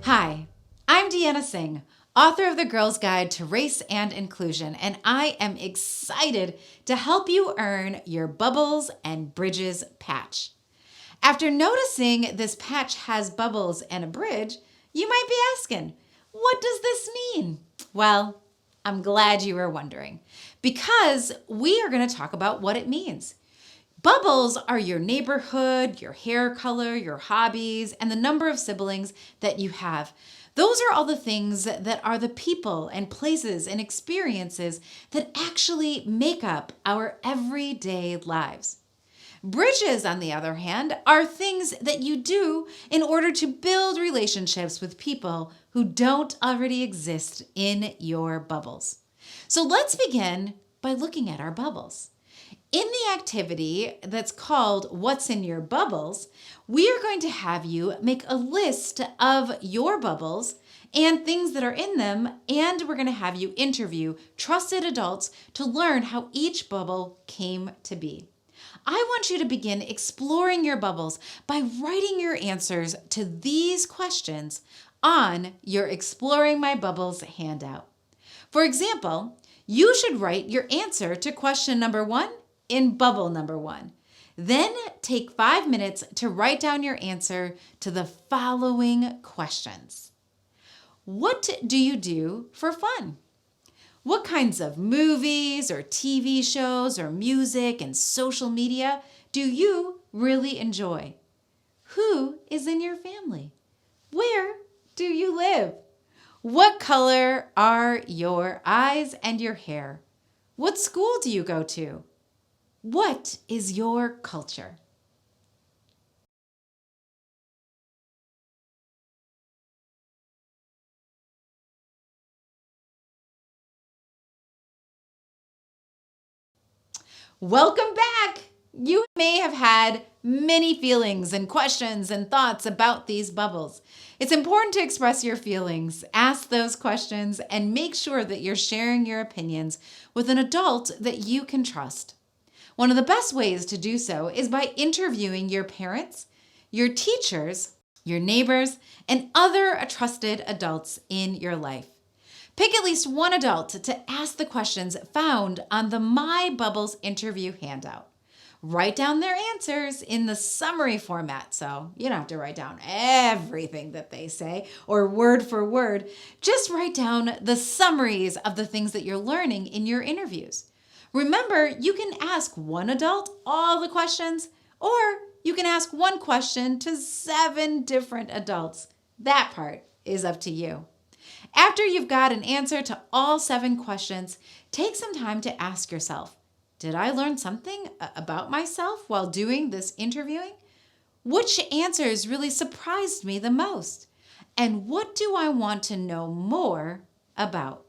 Hi, I'm Deanna Singh, author of The Girl's Guide to Race and Inclusion, and I am excited to help you earn your Bubbles and Bridges patch. After noticing this patch has bubbles and a bridge, you might be asking, what does this mean? Well, I'm glad you were wondering, because we are going to talk about what it means. Bubbles are your neighborhood, your hair color, your hobbies, and the number of siblings that you have. Those are all the things that are the people and places and experiences that actually make up our everyday lives. Bridges, on the other hand, are things that you do in order to build relationships with people who don't already exist in your bubbles. So let's begin by looking at our bubbles. In the activity that's called What's in Your Bubbles, we are going to have you make a list of your bubbles and things that are in them, and we're going to have you interview trusted adults to learn how each bubble came to be. I want you to begin exploring your bubbles by writing your answers to these questions on your Exploring My Bubbles handout. For example, you should write your answer to question number 1 in bubble number 1. Then take 5 minutes to write down your answer to the following questions. What do you do for fun? What kinds of movies or TV shows or music and social media do you really enjoy? Who is in your family? Where do you live? What color are your eyes and your hair? What school do you go to? What is your culture? Welcome back! You may have had many feelings and questions and thoughts about these bubbles. It's important to express your feelings, ask those questions, and make sure that you're sharing your opinions with an adult that you can trust. One of the best ways to do so is by interviewing your parents, your teachers, your neighbors, and other trusted adults in your life. Pick at least one adult to ask the questions found on the My Bubbles interview handout. Write down their answers in the summary format, so you don't have to write down everything that they say or word for word. Just write down the summaries of the things that you're learning in your interviews. Remember, you can ask one adult all the questions, or you can ask one question to 7 different adults. That part is up to you. After you've got an answer to all 7 questions, take some time to ask yourself, did I learn something about myself while doing this interviewing? Which answers really surprised me the most? And what do I want to know more about?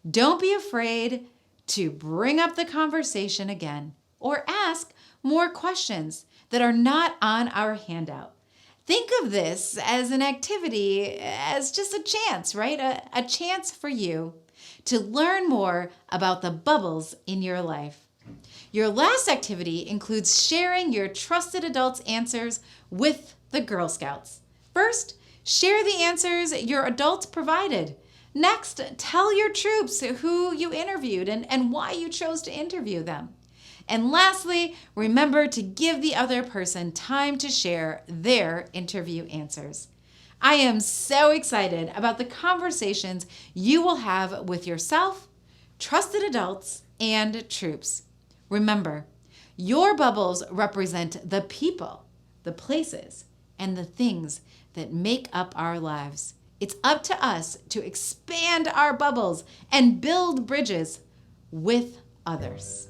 Don't be afraid to bring up the conversation again or ask more questions that are not on our handout. Think of this as an activity, as just a chance, right? A chance for you to learn more about the bubbles in your life. Your last activity includes sharing your trusted adults' answers with the Girl Scouts. First, share the answers your adults provided. Next, tell your troops who you interviewed and why you chose to interview them. And lastly, remember to give the other person time to share their interview answers. I am so excited about the conversations you will have with yourself, trusted adults, and troops. Remember, your bubbles represent the people, the places, and the things that make up our lives. It's up to us to expand our bubbles and build bridges with others.